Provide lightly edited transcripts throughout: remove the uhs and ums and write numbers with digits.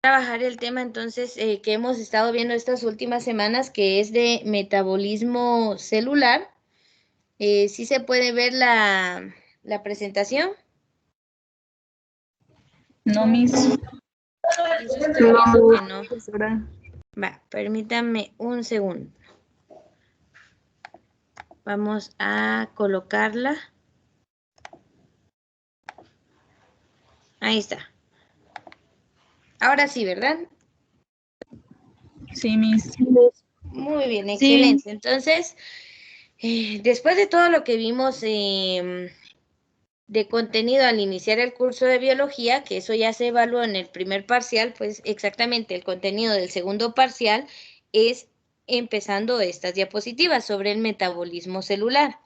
trabajar el tema entonces que hemos estado viendo estas últimas semanas, que es de metabolismo celular. ¿Sí se puede ver la presentación? No, Miss. Eso estoy viendo que no. Profesora. Va, permítanme un segundo. Vamos a colocarla. Ahí está. Ahora sí, ¿verdad? Sí, Miss. Muy bien, Sí. excelente. Entonces, después de todo lo que vimos de contenido al iniciar el curso de biología, que eso ya se evaluó en el primer parcial, pues exactamente el contenido del segundo parcial es empezando estas diapositivas sobre el metabolismo celular.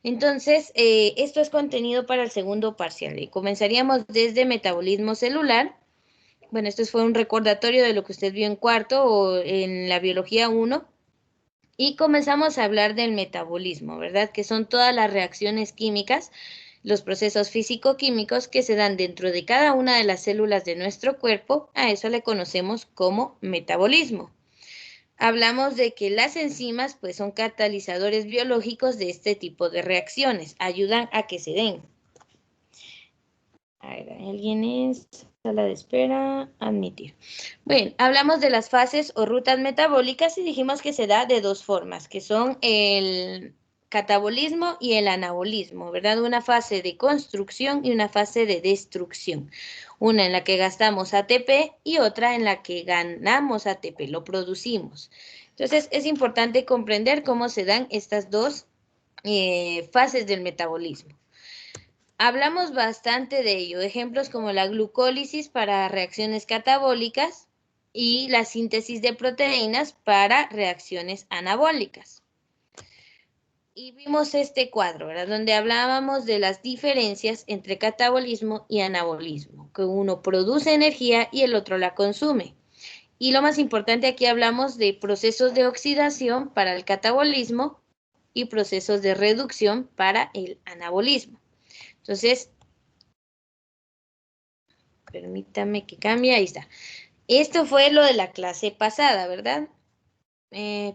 Entonces, esto es contenido para el segundo parcial y comenzaríamos desde metabolismo celular. Bueno, esto fue un recordatorio de lo que usted vio en cuarto o en la biología 1. Y comenzamos a hablar del metabolismo, ¿verdad? Que son todas las reacciones químicas, los procesos físico-químicos que se dan dentro de cada una de las células de nuestro cuerpo. A eso le conocemos como metabolismo. Hablamos de que las enzimas pues son catalizadores biológicos de este tipo de reacciones, ayudan a que se den. A ver, ¿alguien es? Sala de espera, admitir. Bueno, hablamos de las fases o rutas metabólicas y dijimos que se da de dos formas, que son el catabolismo y el anabolismo, ¿verdad? Una fase de construcción y una fase de destrucción. Una en la que gastamos ATP y otra en la que ganamos ATP, lo producimos. Entonces, es importante comprender cómo se dan estas dos fases del metabolismo. Hablamos bastante de ello, ejemplos como la glucólisis para reacciones catabólicas y la síntesis de proteínas para reacciones anabólicas. Y vimos este cuadro, ¿verdad? Donde hablábamos de las diferencias entre catabolismo y anabolismo, que uno produce energía y el otro la consume. Y lo más importante, aquí hablamos de procesos de oxidación para el catabolismo y procesos de reducción para el anabolismo. Entonces, permítame que cambie, ahí está. Esto fue lo de la clase pasada, ¿verdad?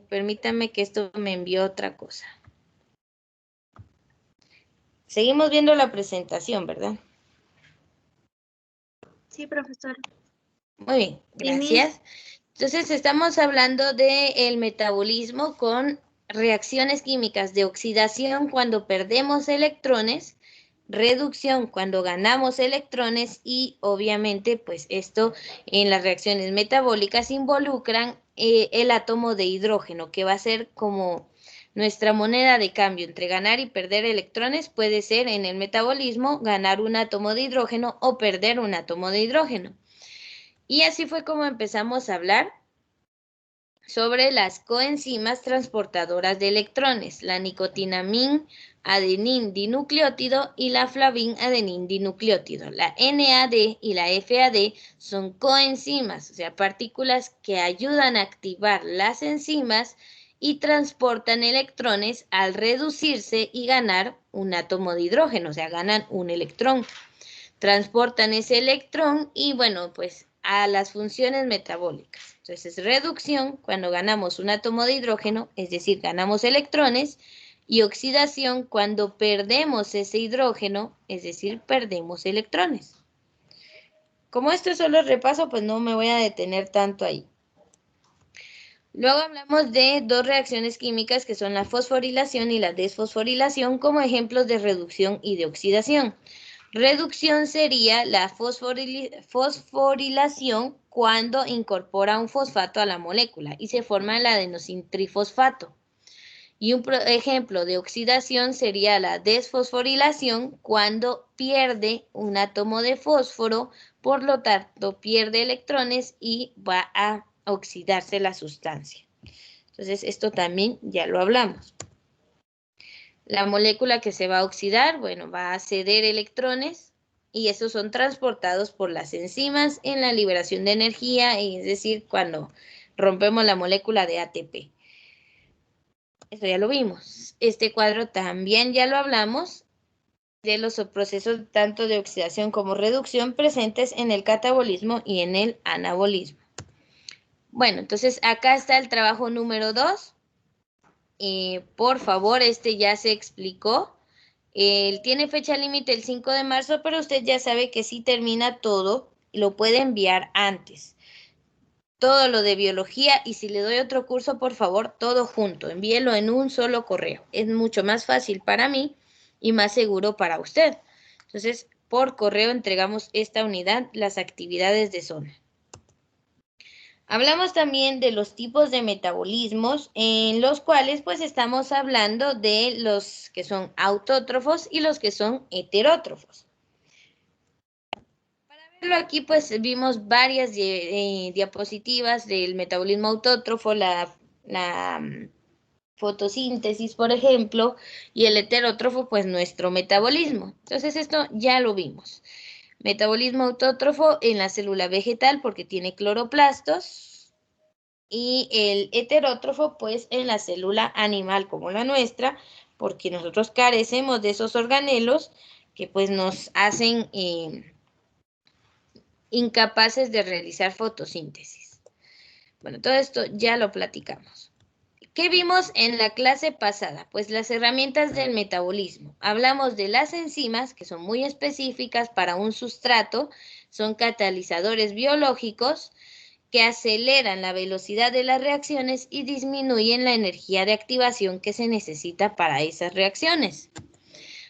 Permítame que esto me envió otra cosa. Seguimos viendo la presentación, ¿verdad? Sí, profesor. Muy bien, gracias. Entonces, estamos hablando del metabolismo con reacciones químicas de oxidación cuando perdemos electrones, reducción cuando ganamos electrones y obviamente pues esto en las reacciones metabólicas involucran el átomo de hidrógeno que va a ser como nuestra moneda de cambio entre ganar y perder electrones. Puede ser en el metabolismo ganar un átomo de hidrógeno o perder un átomo de hidrógeno. Y así fue como empezamos a hablar sobre las coenzimas transportadoras de electrones, la nicotinamina adenin dinucleótido y la flavin adenin dinucleótido. La NAD y la FAD son coenzimas, o sea, partículas que ayudan a activar las enzimas y transportan electrones al reducirse y ganar un átomo de hidrógeno, o sea, ganan un electrón. Transportan ese electrón y bueno, pues a las funciones metabólicas. Entonces, reducción cuando ganamos un átomo de hidrógeno, es decir, ganamos electrones, y oxidación cuando perdemos ese hidrógeno, es decir, perdemos electrones. Como esto es solo el repaso, pues no me voy a detener tanto ahí. Luego hablamos de dos reacciones químicas que son la fosforilación y la desfosforilación como ejemplos de reducción y de oxidación. Reducción sería la fosforilación cuando incorpora un fosfato a la molécula y se forma el adenosintrifosfato. Y un ejemplo de oxidación sería la desfosforilación cuando pierde un átomo de fósforo, por lo tanto pierde electrones y va a oxidarse la sustancia. Entonces esto también ya lo hablamos. La molécula que se va a oxidar, bueno, va a ceder electrones y esos son transportados por las enzimas en la liberación de energía, es decir, cuando rompemos la molécula de ATP. Eso ya lo vimos. Este cuadro también ya lo hablamos de los procesos tanto de oxidación como reducción presentes en el catabolismo y en el anabolismo. Bueno, entonces acá está el trabajo número 2. Por favor, este ya se explicó. Tiene fecha límite el 5 de marzo, pero usted ya sabe que si termina todo, lo puede enviar antes. Todo lo de biología, y si le doy otro curso, por favor, todo junto. Envíelo en un solo correo. Es mucho más fácil para mí y más seguro para usted. Entonces, por correo entregamos esta unidad, las actividades de zona. Hablamos también de los tipos de metabolismos, en los cuales pues estamos hablando de los que son autótrofos y los que son heterótrofos. Para verlo aquí pues vimos varias diapositivas del metabolismo autótrofo, la fotosíntesis, por ejemplo, y el heterótrofo pues nuestro metabolismo. Entonces esto ya lo vimos. Metabolismo autótrofo en la célula vegetal porque tiene cloroplastos, y el heterótrofo pues en la célula animal como la nuestra, porque nosotros carecemos de esos organelos que pues nos hacen incapaces de realizar fotosíntesis. Bueno, todo esto ya lo platicamos. ¿Qué vimos en la clase pasada? Pues las herramientas del metabolismo. Hablamos de las enzimas, que son muy específicas para un sustrato, son catalizadores biológicos que aceleran la velocidad de las reacciones y disminuyen la energía de activación que se necesita para esas reacciones.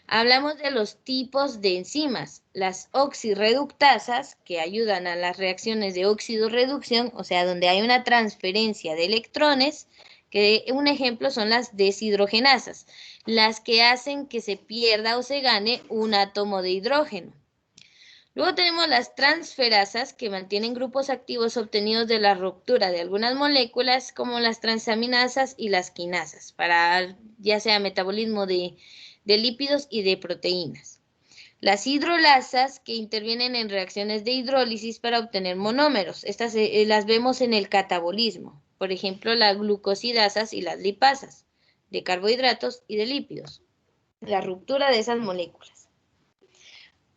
Hablamos de los tipos de enzimas, las oxirreductasas, que ayudan a las reacciones de óxido-reducción, o sea, donde hay una transferencia de electrones, que un ejemplo son las deshidrogenasas, las que hacen que se pierda o se gane un átomo de hidrógeno. Luego tenemos las transferasas, que mantienen grupos activos obtenidos de la ruptura de algunas moléculas, como las transaminasas y las quinasas, para ya sea metabolismo de lípidos y de proteínas. Las hidrolasas, que intervienen en reacciones de hidrólisis para obtener monómeros. Estas las vemos en el catabolismo. Por ejemplo, las glucosidasas y las lipasas, de carbohidratos y de lípidos. La ruptura de esas moléculas.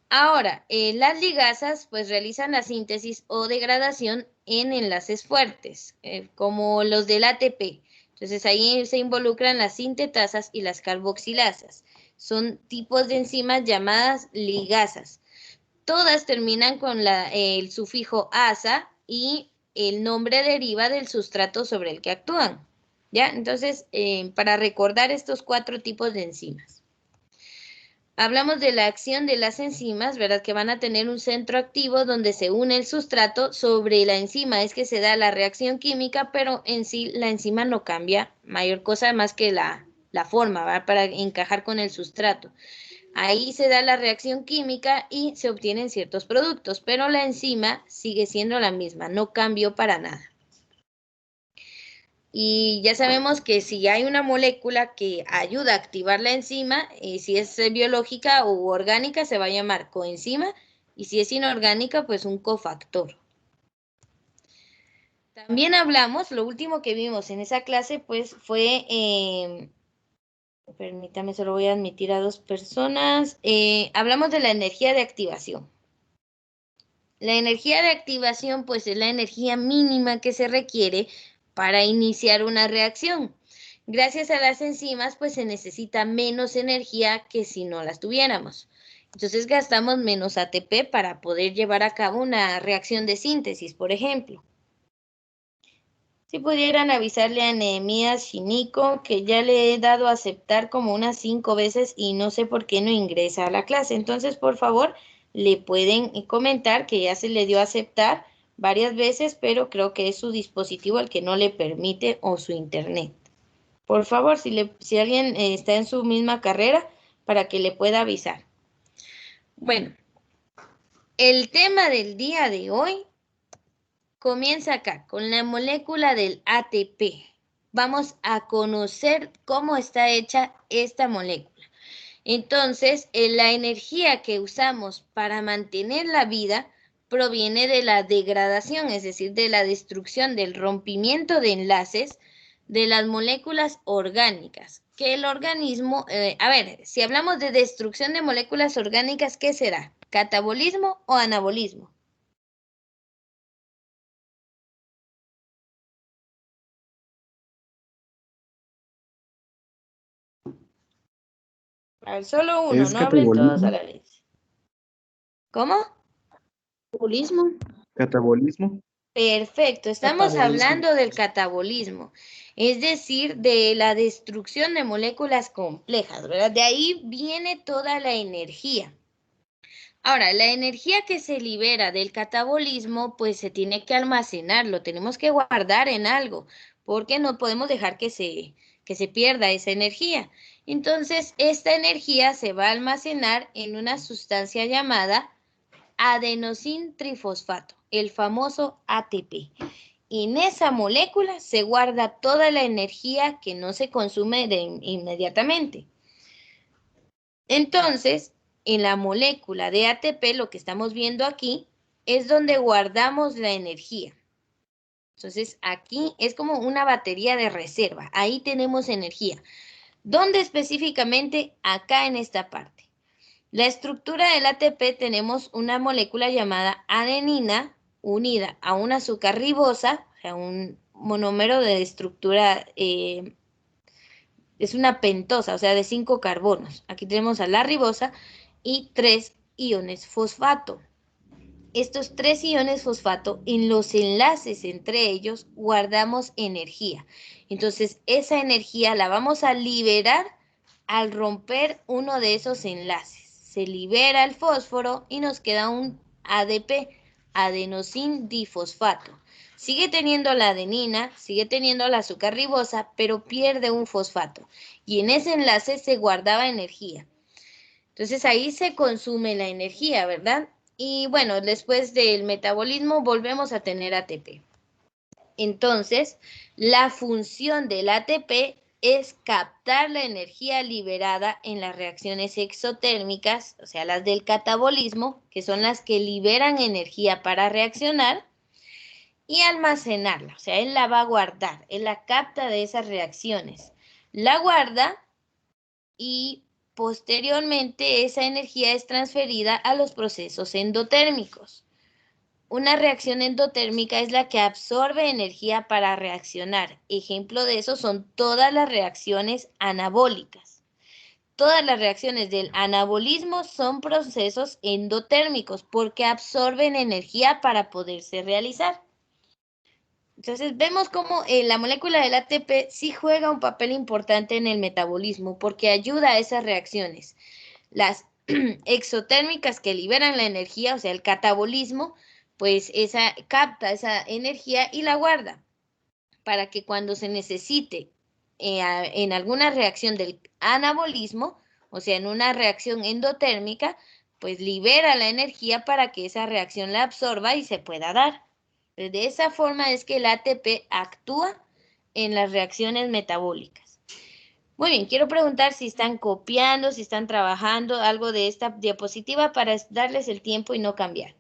Ahora, las ligasas pues realizan la síntesis o degradación en enlaces fuertes, como los del ATP. Entonces ahí se involucran las sintetasas y las carboxilasas. Son tipos de enzimas llamadas ligasas. Todas terminan con el sufijo asa y el nombre deriva del sustrato sobre el que actúan. ¿Ya? Entonces, para recordar estos 4 tipos de enzimas. Hablamos de la acción de las enzimas, ¿verdad? Que van a tener un centro activo donde se une el sustrato sobre la enzima. Es que se da la reacción química, pero en sí la enzima no cambia mayor cosa más que la forma, ¿verdad? Para encajar con el sustrato. Ahí se da la reacción química y se obtienen ciertos productos, pero la enzima sigue siendo la misma, no cambió para nada. Y ya sabemos que si hay una molécula que ayuda a activar la enzima, si es biológica u orgánica, se va a llamar coenzima, y si es inorgánica, pues un cofactor. También hablamos, lo último que vimos en esa clase, pues fue, permítame, solo voy a admitir a 2 personas, hablamos de la energía de activación. La energía de activación, pues es la energía mínima que se requiere para iniciar una reacción. Gracias a las enzimas, pues se necesita menos energía que si no las tuviéramos. Entonces gastamos menos ATP para poder llevar a cabo una reacción de síntesis, por ejemplo. Si pudieran avisarle a Nehemías Shinico que ya le he dado a aceptar como unas 5 veces y no sé por qué no ingresa a la clase. Entonces, por favor, le pueden comentar que ya se le dio a aceptar varias veces, pero creo que es su dispositivo el que no le permite o su internet. Por favor, si alguien está en su misma carrera, para que le pueda avisar. Bueno, el tema del día de hoy comienza acá, con la molécula del ATP. Vamos a conocer cómo está hecha esta molécula. Entonces, la energía que usamos para mantener la vida proviene de la degradación, es decir, de la destrucción, del rompimiento de enlaces de las moléculas orgánicas. Que el organismo, a ver, si hablamos de destrucción de moléculas orgánicas, ¿qué será? ¿Catabolismo o anabolismo? A ver, solo uno, Es no hablen todos a catabolismo. la vez. ¿Cómo? Catabolismo. Catabolismo. Perfecto, estamos Catabolismo. hablando del catabolismo, es decir, de la destrucción de moléculas complejas, ¿verdad? De ahí viene toda la energía. Ahora, la energía que se libera del catabolismo, pues se tiene que almacenar, lo tenemos que guardar en algo, porque no podemos dejar que se pierda esa energía. Entonces, esta energía se va a almacenar en una sustancia llamada adenosín trifosfato, el famoso ATP. En esa molécula se guarda toda la energía que no se consume inmediatamente. Entonces, en la molécula de ATP, lo que estamos viendo aquí, es donde guardamos la energía. Entonces, aquí es como una batería de reserva. Ahí tenemos energía. ¿Dónde específicamente? Acá en esta parte. La estructura del ATP tenemos una molécula llamada adenina unida a un azúcar ribosa, o sea, un monómero de estructura, es una pentosa, o sea, de 5 carbonos. Aquí tenemos a la ribosa y 3 iones fosfato. Estos 3 iones fosfato, en los enlaces entre ellos guardamos energía. Entonces, esa energía la vamos a liberar al romper uno de esos enlaces. Se libera el fósforo y nos queda un ADP, adenosín difosfato. Sigue teniendo la adenina, sigue teniendo la azúcar ribosa, pero pierde un fosfato. Y en ese enlace se guardaba energía. Entonces ahí se consume la energía, ¿verdad? Y bueno, después del metabolismo volvemos a tener ATP. Entonces, la función del ATP es captar la energía liberada en las reacciones exotérmicas, o sea, las del catabolismo, que son las que liberan energía para reaccionar, y almacenarla, o sea, él la va a guardar, él la capta de esas reacciones, la guarda y posteriormente esa energía es transferida a los procesos endotérmicos. Una reacción endotérmica es la que absorbe energía para reaccionar. Ejemplo de eso son todas las reacciones anabólicas. Todas las reacciones del anabolismo son procesos endotérmicos porque absorben energía para poderse realizar. Entonces vemos cómo la molécula del ATP sí juega un papel importante en el metabolismo porque ayuda a esas reacciones. Las exotérmicas que liberan la energía, o sea, el catabolismo, pues esa capta esa energía y la guarda para que cuando se necesite en alguna reacción del anabolismo, o sea, en una reacción endotérmica, pues libera la energía para que esa reacción la absorba y se pueda dar. De esa forma es que el ATP actúa en las reacciones metabólicas. Muy bien, quiero preguntar si están copiando, si están trabajando algo de esta diapositiva para darles el tiempo y no cambiar.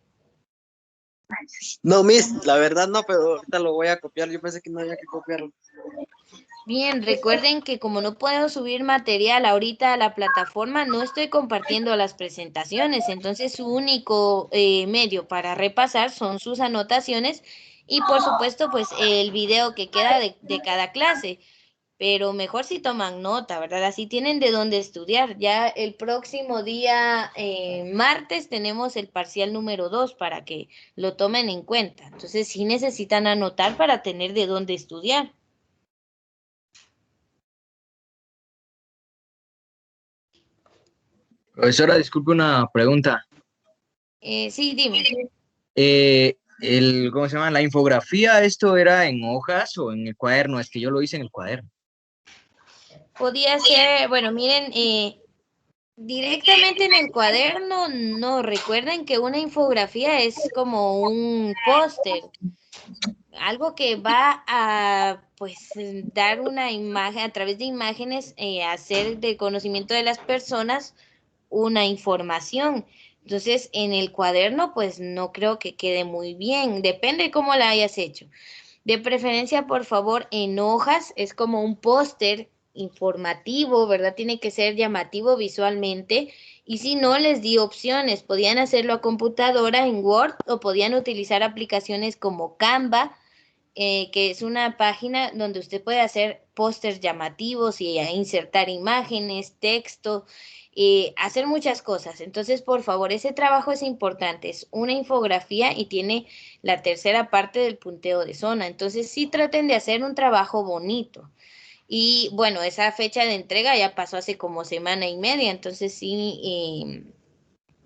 No, Miss, la verdad no, pero ahorita lo voy a copiar. Yo pensé que no había que copiarlo. Bien, recuerden que como no puedo subir material ahorita a la plataforma, no estoy compartiendo las presentaciones, entonces su único medio para repasar son sus anotaciones y por supuesto pues el video que queda de cada clase, pero mejor si toman nota, ¿verdad? Así tienen de dónde estudiar. Ya el próximo día, martes, tenemos el parcial número 2 para que lo tomen en cuenta, entonces sí necesitan anotar para tener de dónde estudiar. Profesora, disculpe una pregunta. Sí, dime. ¿Cómo se llama? La infografía, ¿esto era en hojas o en el cuaderno? Es que yo lo hice en el cuaderno. Podía ser, bueno, miren, directamente en el cuaderno, no, recuerden que una infografía es como un póster, algo que va a, pues, dar una imagen, a través de imágenes, hacer del conocimiento de las personas una información. Entonces, en el cuaderno, pues, no creo que quede muy bien, depende de cómo la hayas hecho. De preferencia, por favor, en hojas, es como un póster informativo, ¿verdad? Tiene que ser llamativo visualmente. Y si no, les di opciones. Podían hacerlo a computadora en Word o podían utilizar aplicaciones como Canva, que es una página donde usted puede hacer pósters llamativos y insertar imágenes, texto, hacer muchas cosas. Entonces, por favor, ese trabajo es importante. Es una infografía y tiene la tercera parte del punteo de zona. Entonces, sí traten de hacer un trabajo bonito. Y bueno, esa fecha de entrega ya pasó hace como semana y media, entonces sí,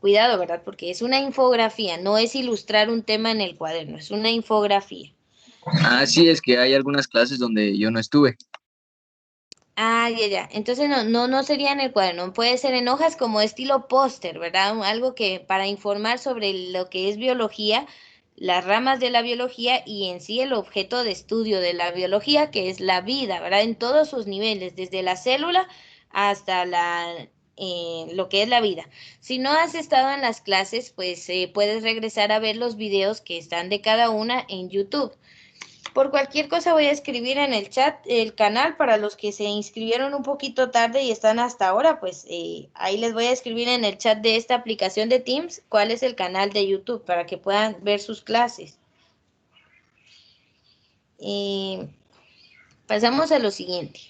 cuidado, ¿verdad? Porque es una infografía, no es ilustrar un tema en el cuaderno, es una infografía. Ah, sí, es que hay algunas clases donde yo no estuve. Ah, ya, ya. Entonces no sería en el cuaderno, puede ser en hojas como estilo póster, ¿verdad? Algo que para informar sobre lo que es biología, las ramas de la biología y en sí el objeto de estudio de la biología, que es la vida, ¿verdad? En todos sus niveles, desde la célula hasta lo que es la vida. Si no has estado en las clases, pues puedes regresar a ver los videos que están de cada una en YouTube. Por cualquier cosa voy a escribir en el chat el canal para los que se inscribieron un poquito tarde y están hasta ahora, pues ahí les voy a escribir en el chat de esta aplicación de Teams cuál es el canal de YouTube para que puedan ver sus clases. Pasamos a lo siguiente.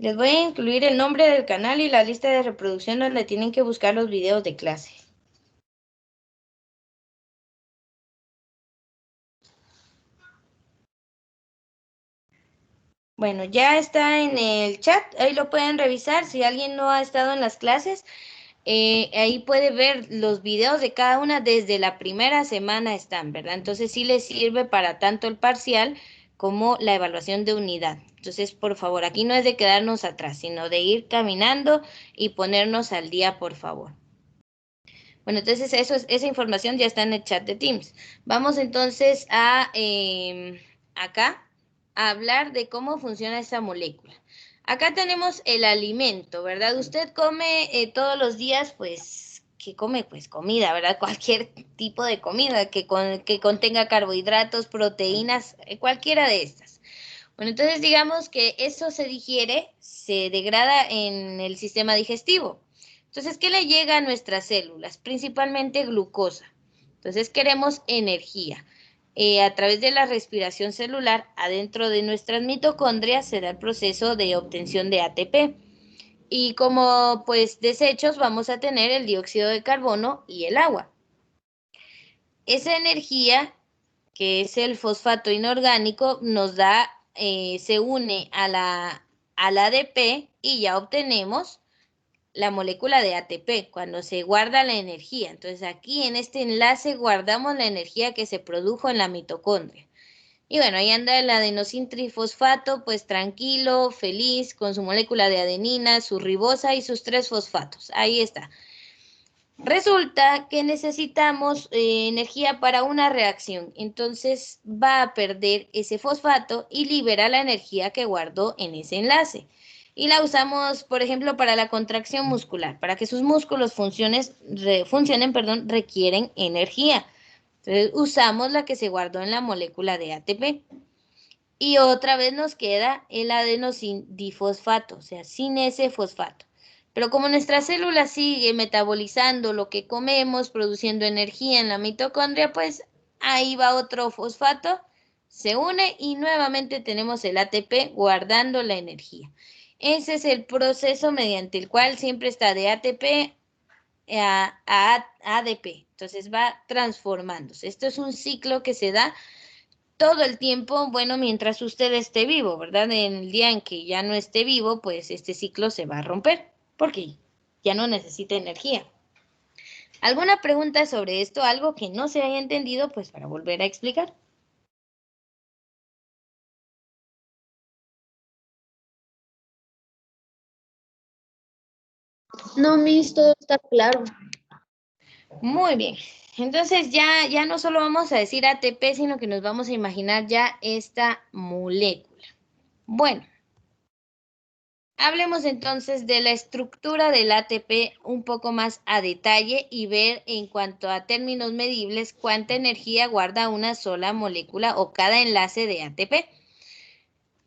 Les voy a incluir el nombre del canal y la lista de reproducción donde tienen que buscar los videos de clase. Bueno, ya está en el chat, ahí lo pueden revisar. Si alguien no ha estado en las clases, ahí puede ver los videos de cada una desde la primera semana están, ¿verdad? Entonces sí les sirve para tanto el parcial como la evaluación de unidad. Entonces, por favor, aquí no es de quedarnos atrás, sino de ir caminando y ponernos al día, por favor. Bueno, entonces esa información ya está en el chat de Teams. Vamos entonces a acá a hablar de cómo funciona esta molécula. Acá tenemos el alimento, ¿verdad? Usted come todos los días, pues, ¿qué come? Pues comida, ¿verdad? Cualquier tipo de comida que contenga carbohidratos, proteínas, cualquiera de estas. Bueno, entonces digamos que eso se digiere, se degrada en el sistema digestivo. Entonces, ¿qué le llega a nuestras células? Principalmente glucosa. Entonces, queremos energía. A través de la respiración celular, adentro de nuestras mitocondrias se da el proceso de obtención de ATP. Y como pues desechos vamos a tener el dióxido de carbono y el agua. Esa energía, que es el fosfato inorgánico, nos da, se une al ADP y ya obtenemos la molécula de ATP, cuando se guarda la energía. Entonces aquí en este enlace guardamos la energía que se produjo en la mitocondria. Y bueno, ahí anda el adenosintrifosfato, pues tranquilo, feliz, con su molécula de adenina, su ribosa y sus 3 fosfatos. Ahí está. Resulta que necesitamos energía para una reacción, entonces va a perder ese fosfato y libera la energía que guardó en ese enlace. Y la usamos, por ejemplo, para la contracción muscular. Para que sus músculos funcionen, requieren energía. Entonces usamos la que se guardó en la molécula de ATP. Y otra vez nos queda el adenosindifosfato, o sea, sin ese fosfato. Pero como nuestra célula sigue metabolizando lo que comemos, produciendo energía en la mitocondria, pues ahí va otro fosfato, se une y nuevamente tenemos el ATP guardando la energía. Ese es el proceso mediante el cual siempre está de ATP a ADP. Entonces va transformándose. Esto es un ciclo que se da todo el tiempo, bueno, mientras usted esté vivo, ¿verdad? En el día en que ya no esté vivo, pues este ciclo se va a romper, porque ya no necesita energía. ¿Alguna pregunta sobre esto? ¿Algo que no se haya entendido? Pues para volver a explicar. No, Miss, todo está claro. Muy bien. Entonces ya no solo vamos a decir ATP, sino que nos vamos a imaginar ya esta molécula. Bueno, Hablemos entonces de la estructura del ATP un poco más a detalle y ver en cuanto a términos medibles cuánta energía guarda una sola molécula o cada enlace de ATP,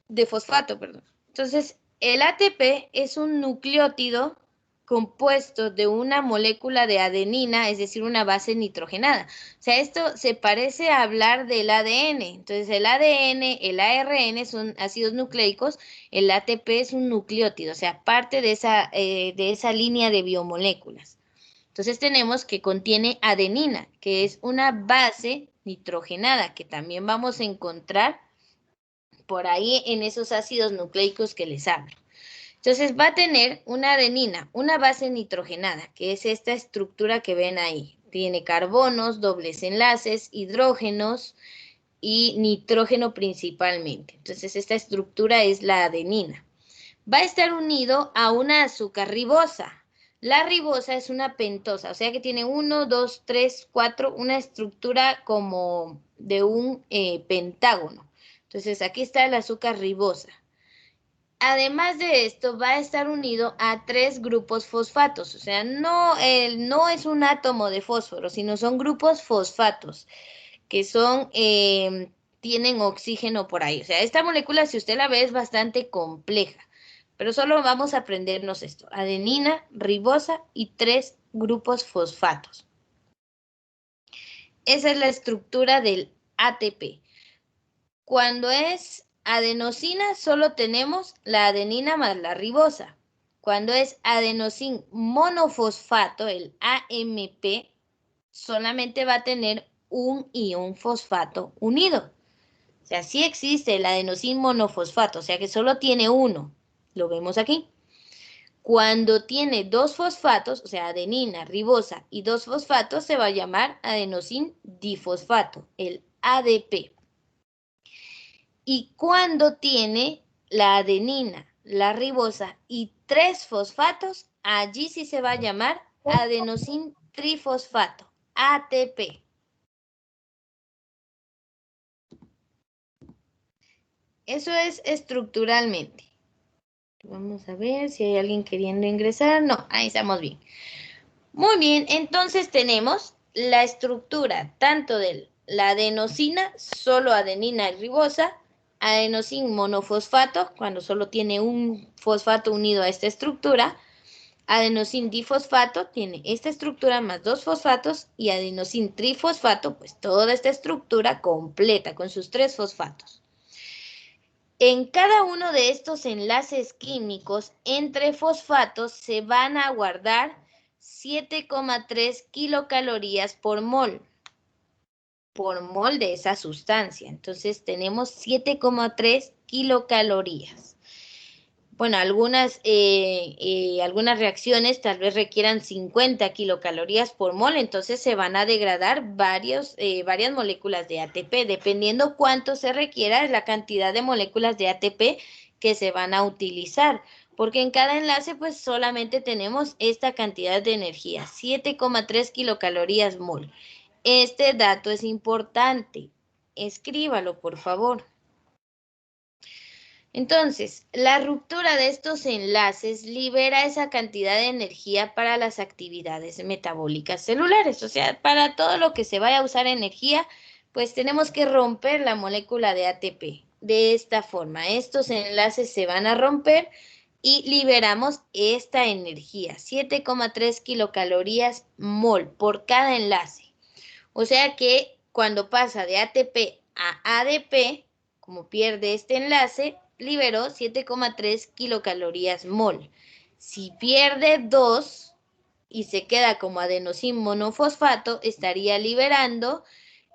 de fosfato, perdón. Entonces, el ATP es un nucleótido compuesto de una molécula de adenina, es decir, una base nitrogenada. O sea, esto se parece a hablar del ADN. Entonces, el ADN, el ARN son ácidos nucleicos, el ATP es un nucleótido, o sea, parte de esa línea de biomoléculas. Entonces, tenemos que contiene adenina, que es una base nitrogenada, que también vamos a encontrar por ahí en esos ácidos nucleicos que les hablo. Entonces va a tener una adenina, una base nitrogenada, que es esta estructura que ven ahí. Tiene carbonos, dobles enlaces, hidrógenos y nitrógeno principalmente. Entonces esta estructura es la adenina. Va a estar unido a una azúcar ribosa. La ribosa es una pentosa, o sea que tiene 1, 2, 3, 4, una estructura como de un pentágono. Entonces aquí está el azúcar ribosa. Además de esto, va a estar unido a 3 grupos fosfatos, o sea, no es un átomo de fósforo, sino son grupos fosfatos, que tienen oxígeno por ahí. O sea, esta molécula, si usted la ve, es bastante compleja, pero solo vamos a aprendernos esto: adenina, ribosa y 3 grupos fosfatos. Esa es la estructura del ATP. Cuando es adenosina, solo tenemos la adenina más la ribosa. Cuando es adenosin monofosfato, el AMP, solamente va a tener un ion fosfato unido. O sea, sí existe el adenosin monofosfato, o sea que solo tiene uno. Lo vemos aquí. Cuando tiene 2 fosfatos, o sea, adenina, ribosa y 2 fosfatos, se va a llamar adenosin difosfato, el ADP. Y cuando tiene la adenina, la ribosa y 3 fosfatos, allí sí se va a llamar adenosin trifosfato, ATP. Eso es estructuralmente. Vamos a ver si hay alguien queriendo ingresar. No, ahí estamos bien. Muy bien, entonces tenemos la estructura tanto de la adenosina, solo adenina y ribosa, adenosin monofosfato, cuando solo tiene un fosfato unido a esta estructura, adenosin difosfato, tiene esta estructura más 2 fosfatos, y adenosin trifosfato, pues toda esta estructura completa con sus 3 fosfatos. En cada uno de estos enlaces químicos entre fosfatos se van a guardar 7,3 kilocalorías por mol de esa sustancia. Entonces tenemos 7,3 kilocalorías. Bueno, algunas reacciones tal vez requieran 50 kilocalorías por mol, entonces se van a degradar varias moléculas de ATP, dependiendo cuánto se requiera, es la cantidad de moléculas de ATP que se van a utilizar, porque en cada enlace pues solamente tenemos esta cantidad de energía, 7,3 kilocalorías mol. Este dato es importante, escríbalo por favor. Entonces, la ruptura de estos enlaces libera esa cantidad de energía para las actividades metabólicas celulares. O sea, para todo lo que se vaya a usar energía, pues tenemos que romper la molécula de ATP. De esta forma, estos enlaces se van a romper y liberamos esta energía, 7,3 kilocalorías mol por cada enlace. O sea que cuando pasa de ATP a ADP, como pierde este enlace, liberó 7,3 kilocalorías mol. Si pierde 2 y se queda como adenosin monofosfato, estaría liberando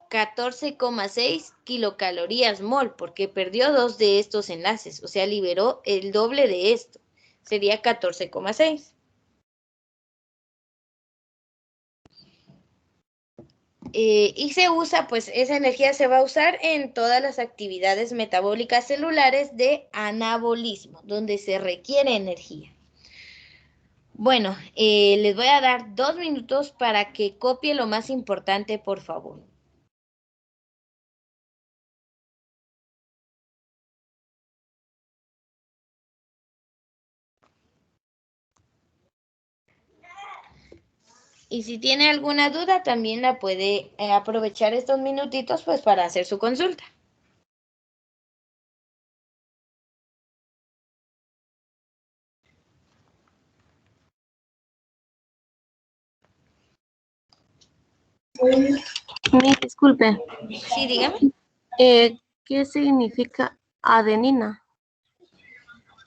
14,6 kilocalorías mol, porque perdió 2 de estos enlaces, o sea, liberó el doble de esto, sería 14,6. Y se usa, pues esa energía se va a usar en todas las actividades metabólicas celulares de anabolismo, donde se requiere energía. Bueno, les voy a dar 2 minutos para que copie lo más importante, por favor. Y si tiene alguna duda, también la puede aprovechar estos minutitos pues para hacer su consulta. Disculpe, Sí, dígame. ¿qué significa adenina?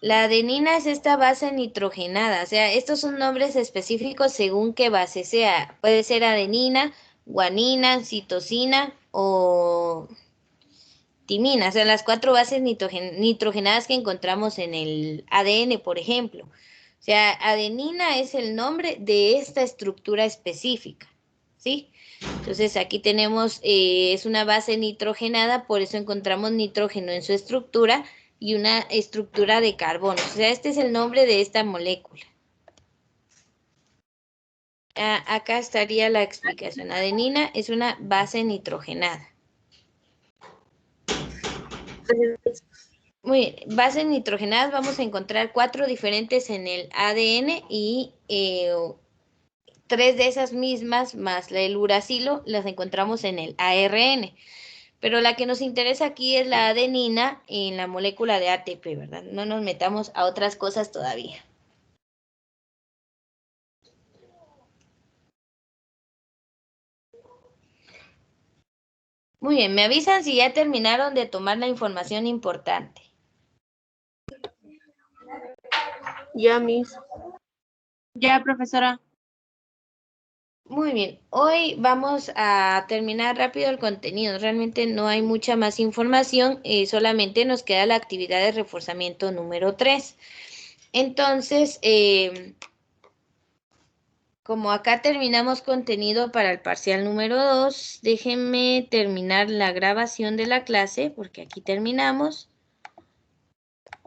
La adenina es esta base nitrogenada, o sea, estos son nombres específicos según qué base sea. Puede ser adenina, guanina, citosina o timina, o sea, las 4 bases nitrogenadas que encontramos en el ADN, por ejemplo. O sea, adenina es el nombre de esta estructura específica, ¿sí? Entonces aquí tenemos, es una base nitrogenada, por eso encontramos nitrógeno en su estructura y una estructura de carbono. O sea, este es el nombre de esta molécula. Acá estaría la explicación. Adenina es una base nitrogenada. Muy bien, bases nitrogenadas vamos a encontrar 4 diferentes en el ADN y 3 de esas mismas más el uracilo las encontramos en el ARN. Pero la que nos interesa aquí es la adenina en la molécula de ATP, ¿verdad? No nos metamos a otras cosas todavía. Muy bien, me avisan si ya terminaron de tomar la información importante. Ya, Miss. Ya, profesora. Muy bien, hoy vamos a terminar rápido el contenido. Realmente no hay mucha más información, solamente nos queda la actividad de reforzamiento número 3. Entonces, como acá terminamos contenido para el parcial número 2, déjenme terminar la grabación de la clase, porque aquí terminamos.